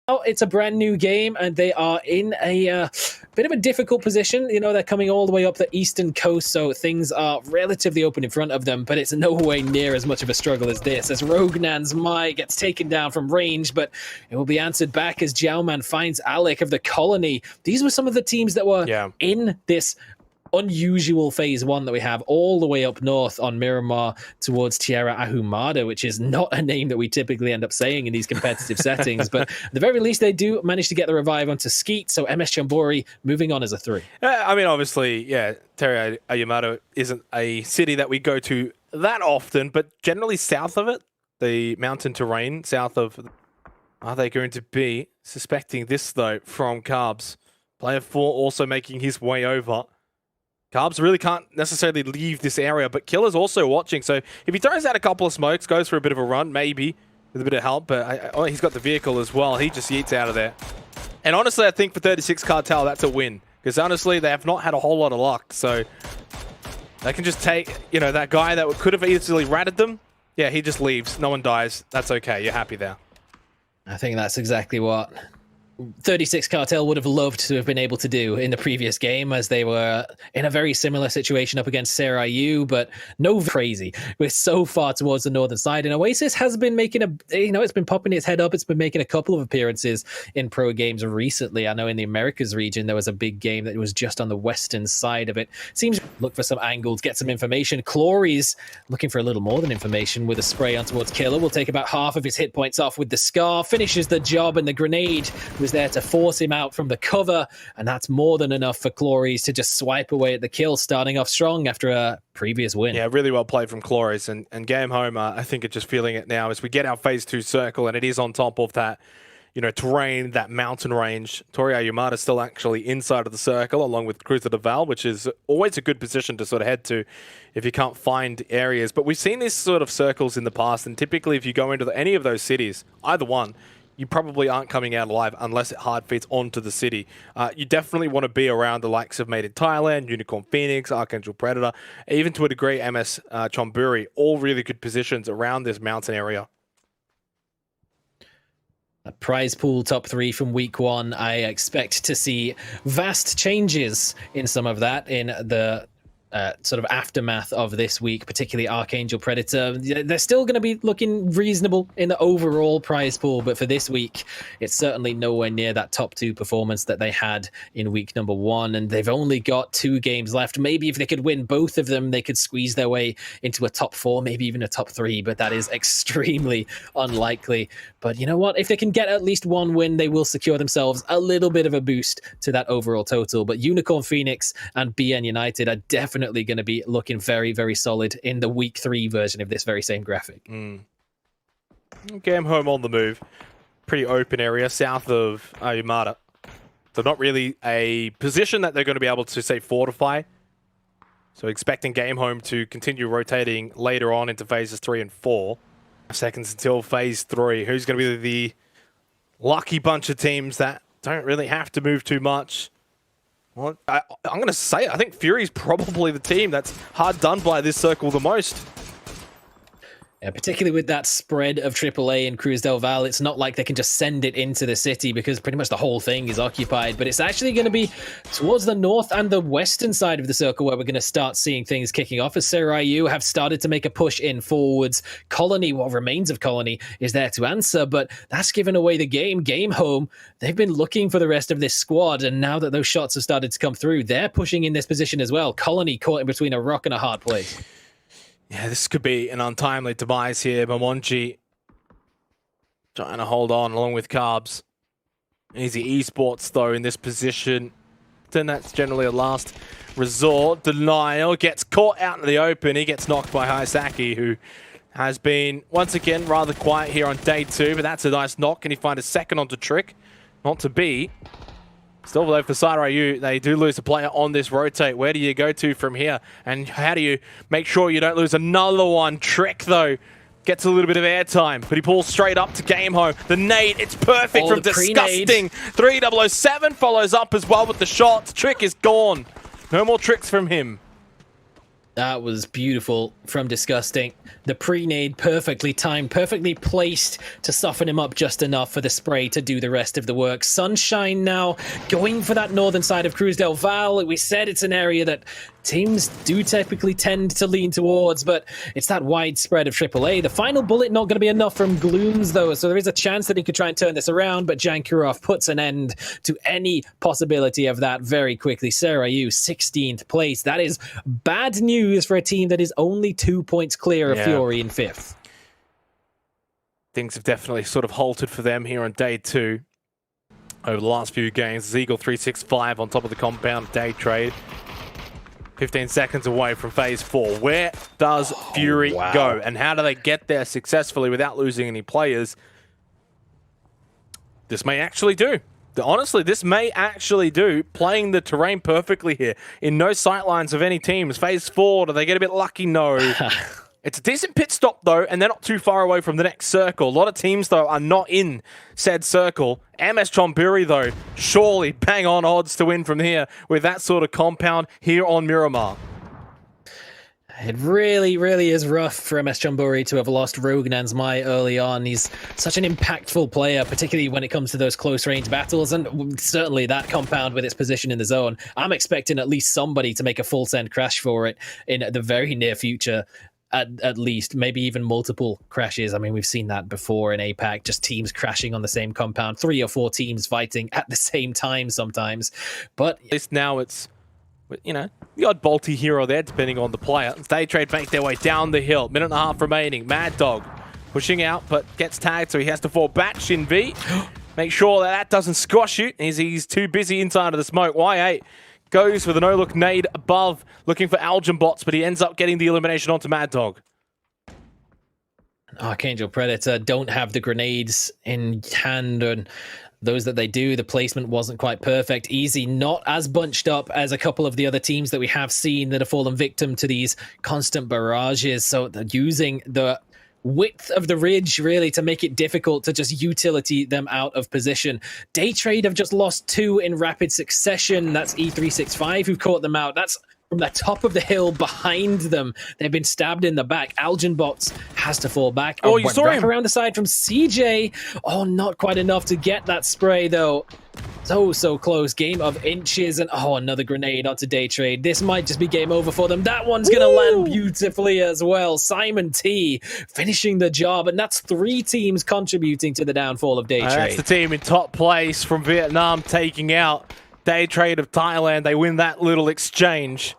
It's a brand new game, and they are in a bit of a difficult position. You know, they're coming all the way up the eastern coast, so things are relatively open in front of them, but it's no way near as much of a struggle as this, as ArkAngel gets taken down from range, but it will be answered back as Jiaoman finds Alec of the Colony. These were some of the teams that were in this unusual phase 1 that we have all the way up north on Miramar towards Tierra Ahumada, which is not a name that we typically end up saying in these competitive settings, but at the very least they do manage to get the revive onto Skeet, so MS Chonburi moving on as a 3. I mean, obviously, yeah, Tierra Ahumada isn't a city that we go to that often, but generally south of it, the mountain terrain south of... Are they going to be suspecting this, though, from Kalbs? Player 4 also making his way over. Kalbs really can't necessarily leave this area, but Killer's also watching, so if he throws out a couple of smokes, goes for a bit of a run, maybe, with a bit of help, but he's got the vehicle as well. He just yeets out of there. And honestly, I think for 36 Cartel, that's a win, because honestly, they have not had a whole lot of luck, so they can just take, you know, that guy that could have easily ratted them. Yeah, he just leaves. No one dies. That's okay. You're happy there. I think that's exactly what 36 Cartel would have loved to have been able to do in the previous game, as they were in a very similar situation up against Seiryu, but no crazy. We're so far towards the northern side, and Oasis has been making it's been popping its head up. It's been making a couple of appearances in pro games recently. I know in the Americas region, there was a big game that was just on the western side of it. Seems look for some angles, get some information. Clory's looking for a little more than information with a spray on towards Killer. Will take about half of his hit points off with the Scar, finishes the job, and the grenade was there to force him out from the cover, and that's more than enough for Clory's to just swipe away at the kill, starting off strong after a previous win. Yeah, really well played from Clory's, and game home, I think it's just feeling it now as we get our phase 2 circle, and it is on top of that, you know, terrain, that mountain range. Tierra Ahumada still actually inside of the circle, along with Cruiser de Val, which is always a good position to sort of head to if you can't find areas. But we've seen these sort of circles in the past, and typically if you go into any of those cities, either one, you probably aren't coming out alive unless it hard feeds onto the city. You definitely want to be around the likes of Made in Thailand, Unicorn Phoenix, ArkAngel Predator, even to a degree MS Chonburi, all really good positions around this mountain area. A prize pool top 3 from week 1. I expect to see vast changes in some of that in the sort of aftermath of this week, particularly ArkAngel Predator. They're still going to be looking reasonable in the overall prize pool, but for this week, it's certainly nowhere near that top 2 performance that they had in week number 1, and they've only got 2 games left. Maybe if they could win both of them, they could squeeze their way into a top 4, maybe even a top 3, but that is extremely unlikely. But you know what? If they can get at least 1 win, they will secure themselves a little bit of a boost to that overall total. But Unicorn Phoenix and BN United are definitely going to be looking very, very solid in the week 3 version of this very same graphic. Game home on the move. Pretty open area south of Ahumada. So not really a position that they're going to be able to, say, fortify. So expecting game home to continue rotating later on into phases 3 and 4. Seconds until phase 3. Who's going to be the lucky bunch of teams that don't really have to move too much? Well, I'm going to say, I think Fury's probably the team that's hard done by this circle the most. Yeah, particularly with that spread of AAA and Cruz del Val, it's not like they can just send it into the city because pretty much the whole thing is occupied, but it's actually going to be towards the north and the western side of the circle where we're going to start seeing things kicking off, as Seiryu have started to make a push in forwards. Colony, what remains of Colony, is there to answer, but that's given away the game. Game home, they've been looking for the rest of this squad, and now that those shots have started to come through, they're pushing in this position as well. Colony caught in between a rock and a hard place. Yeah, this could be an untimely demise here. Momonjii trying to hold on along with Kalbs. Easy Esports, though, in this position. Then that's generally a last resort. dNial gets caught out in the open. He gets knocked by Haisaki, who has been, once again, rather quiet here on day 2. But that's a nice knock. Can he find a second onto tRycK? Not to be. Still, though, for Seiryu, they do lose a player on this rotate. Where do you go to from here? And how do you make sure you don't lose another one? tRycK, though, gets a little bit of airtime, but he pulls straight up to game home. The nade, it's perfect from Disgusting. 3007 follows up as well with the shots. tRycK is gone. No more tricks from him. That was beautiful from Disgusting. The pre-nade perfectly timed, perfectly placed to soften him up just enough for the spray to do the rest of the work. Sunshine now going for that northern side of Cruz del Val. We said it's an area that teams do typically tend to lean towards, but it's that widespread of AAA. The final bullet not going to be enough from Glooms, though, so there is a chance that he could try and turn this around, but Jankurov puts an end to any possibility of that very quickly. Seiryu, 16th place. That is bad news for a team that is only 2 points clear of Fury in 5th. Things have definitely sort of halted for them here on day 2. Over the last few games, Zeagle 365 on top of the compound day trade. 15 seconds away from phase 4. Where does Fury go? And how do they get there successfully without losing any players? This may actually do. Honestly, this may actually do. Playing the terrain perfectly here. In no sightlines of any teams. Phase 4, do they get a bit lucky? No. It's a decent pit stop, though, and they're not too far away from the next circle. A lot of teams, though, are not in said circle. MS Chonburi, though, surely bang on odds to win from here with that sort of compound here on Miramar. It really, really is rough for MS Chonburi to have lost Rogue Nansmai early on. He's such an impactful player, particularly when it comes to those close-range battles, and certainly that compound with its position in the zone. I'm expecting at least somebody to make a full send crash for it in the very near future. At least, maybe even multiple crashes. I mean, we've seen that before in APAC, just teams crashing on the same compound, 3 or 4 teams fighting at the same time sometimes. But at least now it's, you know, the odd bolty hero there, depending on the player. Day Trade make their way down the hill. Minute and a half remaining. Mad Dog pushing out, but gets tagged, so he has to fall back. Shin V, make sure that doesn't squash you, as he's too busy inside of the smoke. Y8 goes for the no-look nade above, looking for AljnBOTz, but he ends up getting the elimination onto Mad Dog. ArkAngel Predator don't have the grenades in hand, and those that they do, the placement wasn't quite perfect. Easy, not as bunched up as a couple of the other teams that we have seen that have fallen victim to these constant barrages, so they're using the width of the ridge really to make it difficult to just utility them out of position. Day Trade have just lost 2 in rapid succession. That's E365 who caught them out. That's from the top of the hill behind them. They've been stabbed in the back. AljnBOTz has to fall back. Oh, you saw him around the side from CJ. Oh, not quite enough to get that spray though. So close. Game of inches, and another grenade onto Day Trade. This might just be game over for them. That one's gonna land beautifully as well. Simon T finishing the job, and that's 3 teams contributing to the downfall of Day Trade. That's the team in top place from Vietnam taking out Day Trade of Thailand. They win that little exchange.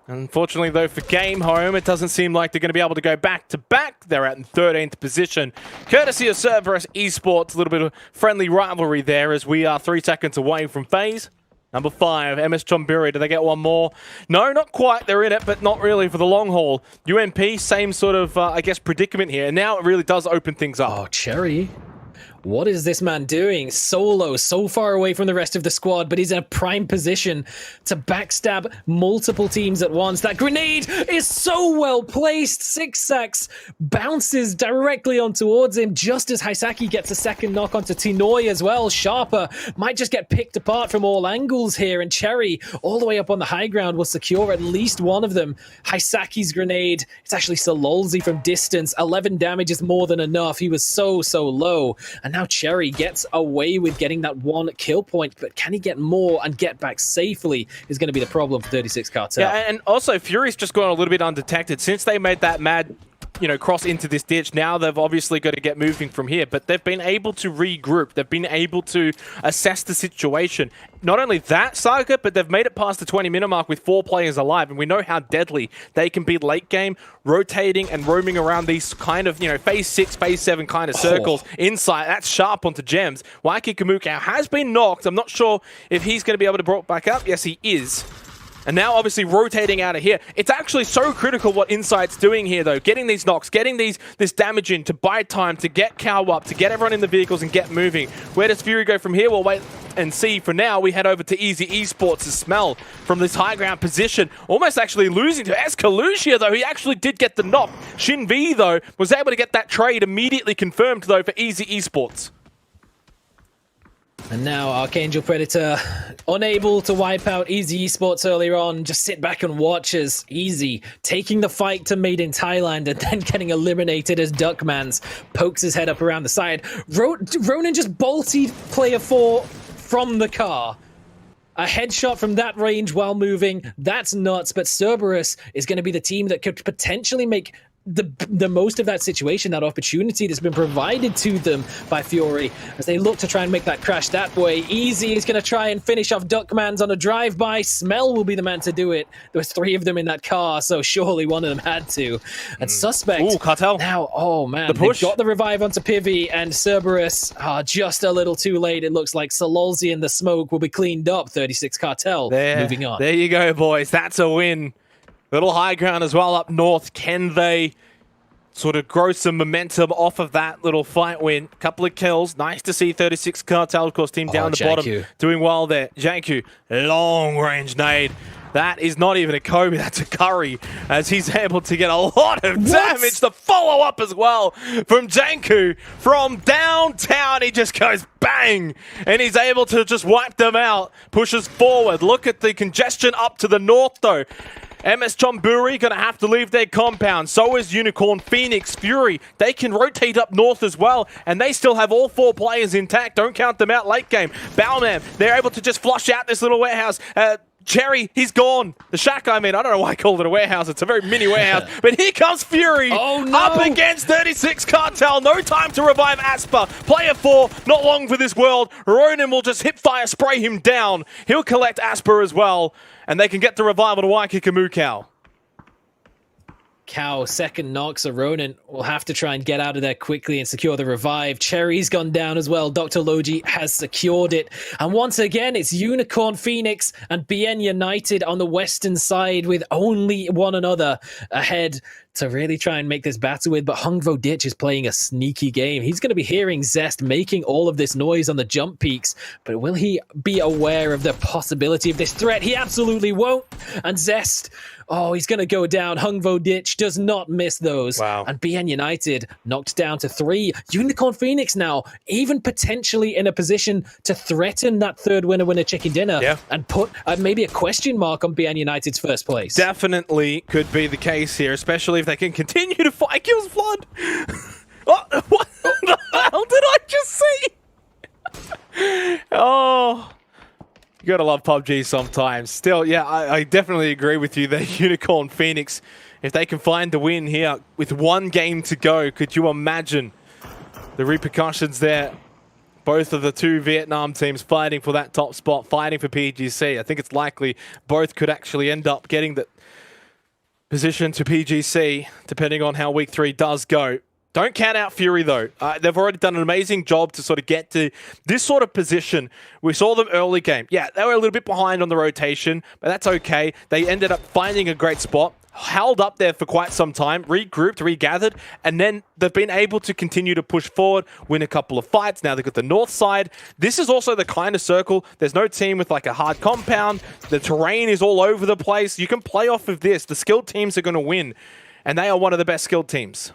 Unfortunately, though, for Game Home, it doesn't seem like they're going to be able to go back-to-back. They're at in 13th position. Courtesy of Seiryu Esports, a little bit of friendly rivalry there as we are 3 seconds away from phase number 5. MS Chonburi, do they get one more? No, not quite. They're in it, but not really for the long haul. UMP, same sort of, I guess, predicament here. And now it really does open things up. Oh, Cherry. What is this man doing? Solo, so far away from the rest of the squad, but he's in a prime position to backstab multiple teams at once. That grenade is so well placed. sSuspekT bounces directly on towards him just as Haisaki gets a second knock onto Tinoy as well. Sharper might just get picked apart from all angles here, and Cherry, all the way up on the high ground, will secure at least one of them. Haisaki's grenade, it's actually Sololzy from distance. 11 damage is more than enough. He was so low. And now Cherry gets away with getting that 1 kill point, but can he get more and get back safely is going to be the problem for 36 Cartel. Yeah, and also Fury's just gone a little bit undetected. Since they made that mad, cross into this ditch, now they've obviously got to get moving from here, but they've been able to regroup. They've been able to assess the situation. Not only that, Saga, but they've made it past the 20-minute mark with 4 players alive, and we know how deadly they can be late game, rotating and roaming around these kind of, phase 6, phase 7 kind of circles. Inside, that's sharp onto Gems. Ykikamucow has been knocked. I'm not sure if he's going to be able to brought back up. Yes, he is. And now obviously rotating out of here. It's actually so critical what Insight's doing here though. Getting these knocks, getting this damage in to buy time, to get Cow up, to get everyone in the vehicles and get moving. Where does Fury go from here? We'll wait and see. For now, we head over to Easy Esports to smell from this high ground position. Almost actually losing to Escalucia though. He actually did get the knock. Shin V though was able to get that trade immediately confirmed though for Easy Esports. And now ArkAngel Predator unable to wipe out Easy Esports earlier on. Just sit back and watch as Easy taking the fight to Made in Thailand and then getting eliminated as Duckmans pokes his head up around the side. Ronon just bolted player 4 from the car. A headshot from that range while moving. That's nuts. But Cerberus is going to be the team that could potentially make the most of that situation, that opportunity that's been provided to them by Fury as they look to try and make that crash that way. Easy is going to try and finish off Duckmans on a drive-by. Smell will be the man to do it. There was 3 of them in that car, so surely one of them had to. And sSuspekT. Ooh, Cartel. Now, oh man, the push. They've got the revive onto Pivy, and Cerberus just a little too late. It looks like Sololzi and the smoke will be cleaned up. 36 Cartel moving on. There you go, boys. That's a win. Little high ground as well up north. Can they sort of grow some momentum off of that little fight win? Couple of kills. Nice to see 36 Cartel, of course, team down the bottom. Doing well there. Janku, long range nade. That is not even a Kobe, that's a Curry, as he's able to get a lot of damage. The follow-up as well from Janku. From downtown, he just goes bang, and he's able to just wipe them out. Pushes forward. Look at the congestion up to the north, though. MS Chonburi going to have to leave their compound. So is Unicorn, Phoenix, Fury. They can rotate up north as well, and they still have all 4 players intact. Don't count them out late game. Bowman, they're able to just flush out this little warehouse. Cherry, he's gone. The shack, I mean, I don't know why I called it a warehouse. It's a very mini warehouse. But here comes Fury. Oh, no. Up against 36 Cartel. No time to revive Asba. Player 4, not long for this world. Ronon will just hip fire spray him down. He'll collect Asba as well. And they can get the revival to Ykikamucow. Cow, second knock, so Ronon will have to try and get out of there quickly and secure the revive. Cherry's gone down as well. Dr. Logi has secured it. And once again, it's Unicorn, Phoenix, and BN United on the western side with only one another ahead to really try and make this battle with. But VODS is playing a sneaky game. He's going to be hearing Zest making all of this noise on the jump peaks, but will he be aware of the possibility of this threat? He absolutely won't. And Zest, oh, he's going to go down. VODS does not miss those. Wow. And BN United knocked down to 3. Unicorn Phoenix now even potentially in a position to threaten that third winner chicken dinner and put maybe a question mark on BN United's first place. Definitely could be the case here, especially if they can continue to fight. Kills Fludd. What the hell did I just see? Oh. You gotta love PUBG sometimes. Still, yeah, I definitely agree with you there, Unicorn Phoenix. If they can find the win here with 1 game to go, could you imagine the repercussions there? Both of the 2 Vietnam teams fighting for that top spot, fighting for PGC. I think it's likely both could actually end up getting the position to PGC, depending on how Week 3 does go. Don't count out Fury, though. They've already done an amazing job to sort of get to this sort of position. We saw them early game. Yeah, they were a little bit behind on the rotation, but that's okay. They ended up finding a great spot, held up there for quite some time, regrouped, regathered, and then they've been able to continue to push forward, win a couple of fights. Now they've got the north side. This is also the kind of circle. There's no team with like a hard compound. The terrain is all over the place. You can play off of this. The skilled teams are going to win, and they are one of the best skilled teams.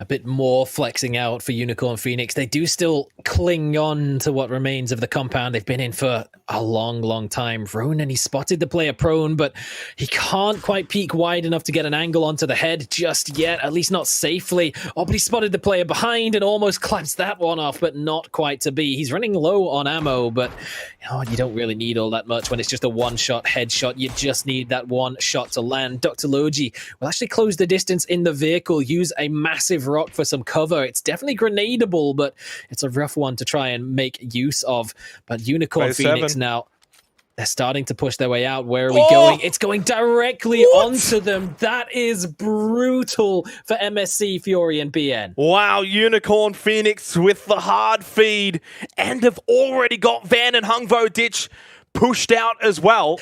A bit more flexing out for Unicorn Phoenix. They do still cling on to what remains of the compound they've been in for a long, long time. Ronon, he spotted the player prone, but he can't quite peek wide enough to get an angle onto the head just yet, at least not safely. Oh, but he spotted the player behind and almost claps that one off, but not quite to be. He's running low on ammo, but you don't really need all that much when it's just a one-shot headshot. You just need that one shot to land. Dr. Logi will actually close the distance in the vehicle, use a massive rock for some cover. It's definitely grenadable, but it's a rough one to try and make use of. But Unicorn Phoenix now, they're starting to push their way out. Where are we going? It's going directly onto them. That is brutal for MSC, Fury, and BN. Wow, Unicorn Phoenix with the hard feed, and have already got Van and VODS pushed out as well.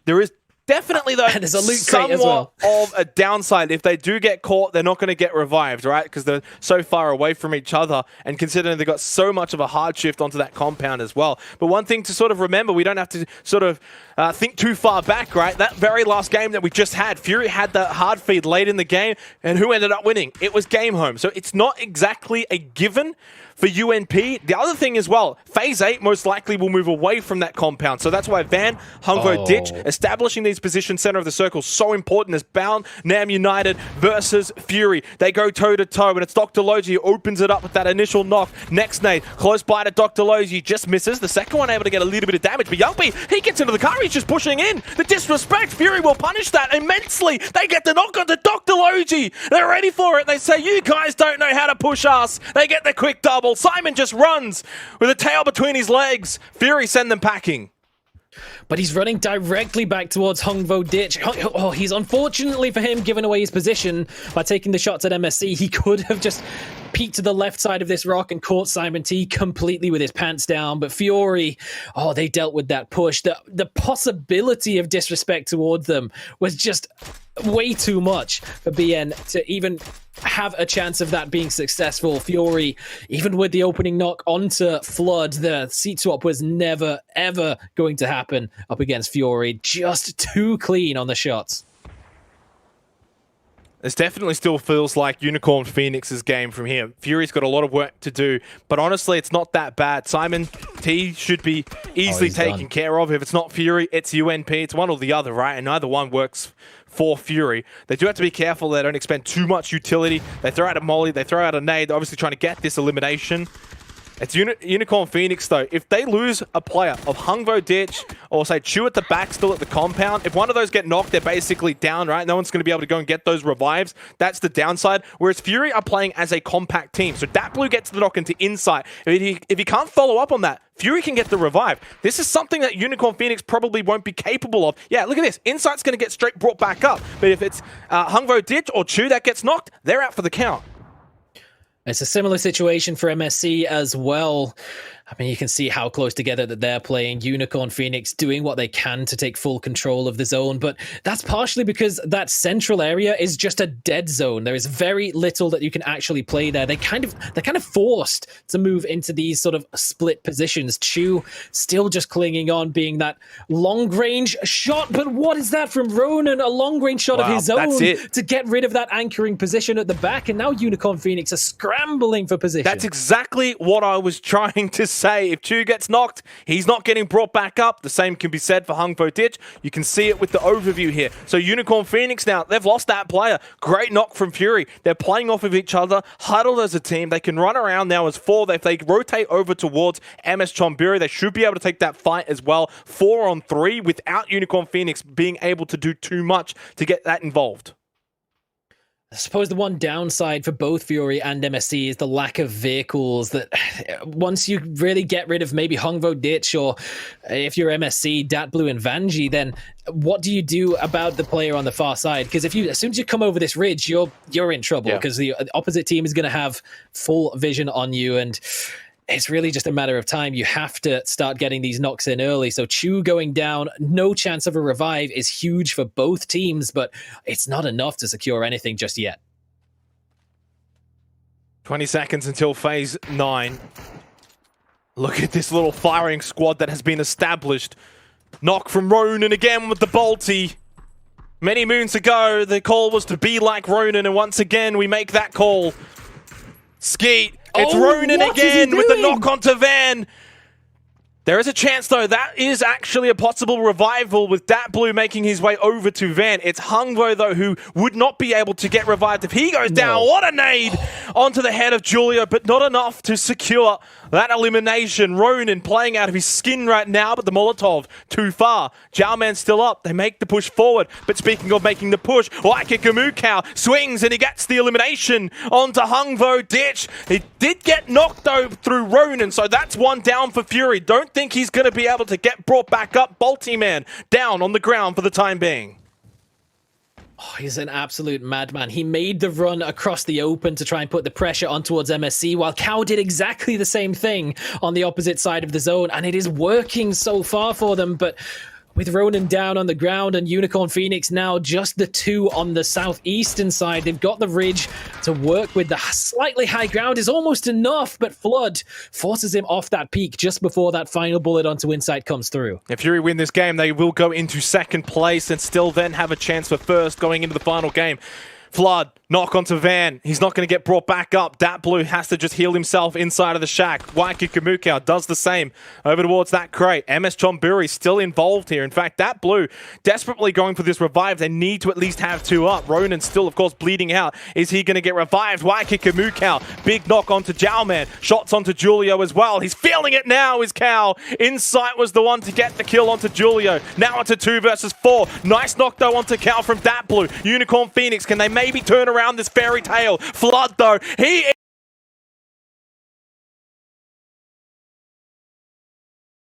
There is Definitely, though, And there's a loot crate as somewhat well. of a downside. If they do get caught, they're not going to get revived, right? Because they're so far away from each other, and considering they've got so much of a hard shift onto that compound as well. But one thing to sort of remember, we don't have to sort of think too far back, right? That very last game that we just had, Fury had that hard feed late in the game, and who ended up winning? It was Game Home. So it's not exactly a given for UNP. The other thing as well, Phase 8 most likely will move away from that compound. So that's why Van, HUNGRODITCH, establishing these positions center of the circle so important as Bound, Nam United versus Fury. They go toe-to-toe, and it's Dr. Logi who opens it up with that initial knock. Next nade, close by to Dr. Logi, just misses. The second one able to get a little bit of damage, but Youngby, he gets into the car, he's just pushing in. The disrespect, Fury will punish that immensely. They get the knock onto Dr. Logi. They're ready for it. They say, you guys don't know how to push us. They get the quick double. Simon just runs with a tail between his legs. Fury send them packing. But he's running directly back towards HUNGRODITCH. Oh, he's unfortunately for him given away his position by taking the shots at MSC. He could have just peeked to the left side of this rock and caught Simon T completely with his pants down. But Fury, oh, they dealt with that push. The possibility of disrespect towards them was just way too much for BN to even have a chance of that being successful. Fury, even with the opening knock onto Fludd, the seat swap was never, ever going to happen up against Fury. Just too clean on the shots. This definitely still feels like Unicorn Phoenix's game from here. Fury's got a lot of work to do, but honestly, it's not that bad. Simon T should be easily taken care of. If it's not Fury, it's UNP. It's one or the other, right? And neither one works for Fury. They do have to be careful they don't expend too much utility. They throw out a molly, they throw out a nade. They're obviously trying to get this elimination. It's Unicorn Phoenix, though. If they lose a player of HUNGRODITCH or, say, Chew at the back still at the compound, if one of those get knocked, they're basically down, right? No one's going to be able to go and get those revives. That's the downside. Whereas Fury are playing as a compact team. So DatBlue gets the knock into Insight. If he can't follow up on that, Fury can get the revive. This is something that Unicorn Phoenix probably won't be capable of. Yeah, look at this. Insight's going to get straight brought back up. But if it's HUNGRODITCH or Chew that gets knocked, they're out for the count. It's a similar situation for MSC as well. I mean, you can see how close together that they're playing. Unicorn Phoenix doing what they can to take full control of the zone, but that's partially because that central area is just a dead zone. There is very little that you can actually play there. They're kind of forced to move into these sort of split positions. Chew still just clinging on, being that long range shot, but what is that from Ronon? A long range shot of his own to get rid of that anchoring position at the back, and now Unicorn Phoenix are scrambling for position. That's exactly what I was trying to say. If Chew gets knocked, he's not getting brought back up. The same can be said for HUNGRODITCH. You can see it with the overview here. So Unicorn Phoenix now, they've lost that player. Great knock from Fury. They're playing off of each other, huddled as a team. They can run around now as four. If they rotate over towards MS Chonburi, they should be able to take that fight as well. 4-on-3 without Unicorn Phoenix being able to do too much to get that involved. I suppose the one downside for both Fury and MSC is the lack of vehicles. That once you really get rid of maybe HUNGRODITCH, or if you're MSC, DatBlue and Vanjie, then what do you do about the player on the far side? Because as soon as you come over this ridge, you're in trouble, because the opposite team is going to have full vision on you, and it's really just a matter of time. You have to start getting these knocks in early. So Chew going down, no chance of a revive, is huge for both teams, but it's not enough to secure anything just yet. 20 seconds until Phase 9. Look at this little firing squad that has been established. Knock from Ronon again with the bolty. Many moons ago, the call was to be like Ronon, and once again, we make that call. Skeet. It's Ronon again with the knock onto Van. There is a chance, though. That is actually a possible revival with DatBlue making his way over to Van. It's HUNGRO, though, who would not be able to get revived if he goes down. What a nade onto the head of Julio, but not enough to secure that elimination. Ronon playing out of his skin right now, but the Molotov too far. Xiaoman's still up. They make the push forward. But speaking of making the push, Ykikamucow swings and he gets the elimination onto HUNGRODITCH. He did get knocked, though, through Ronon, so that's one down for Fury. Don't think he's going to be able to get brought back up. Bolty Man down on the ground for the time being. Oh, he's an absolute madman. He made the run across the open to try and put the pressure on towards MSC, while Cow did exactly the same thing on the opposite side of the zone, and it is working so far for them. But with Ronon down on the ground and Unicorn Phoenix now just the two on the southeastern side. They've got the ridge to work with. The slightly high ground is almost enough, but Fludd forces him off that peak just before that final bullet onto Insight comes through. If Fury win this game, they will go into second place and still then have a chance for first going into the final game. Fludd, knock onto Van. He's not going to get brought back up. Dat Blue has to just heal himself inside of the shack. Ykikamucow does the same over towards that crate. MS Chonburi still involved here. In fact, Dat Blue desperately going for this revive. They need to at least have two up. Ronan still, of course, bleeding out. Is he going to get revived? Ykikamucow, big knock onto Jowman. Shots onto Julio as well. He's feeling it now, is Cow. Insight was the one to get the kill onto Julio. Now it's a 2 versus 4. Nice knock, though, onto Cow from Dat Blue. Unicorn Phoenix, can they maybe turn around this fairy tale? Fludd, though, he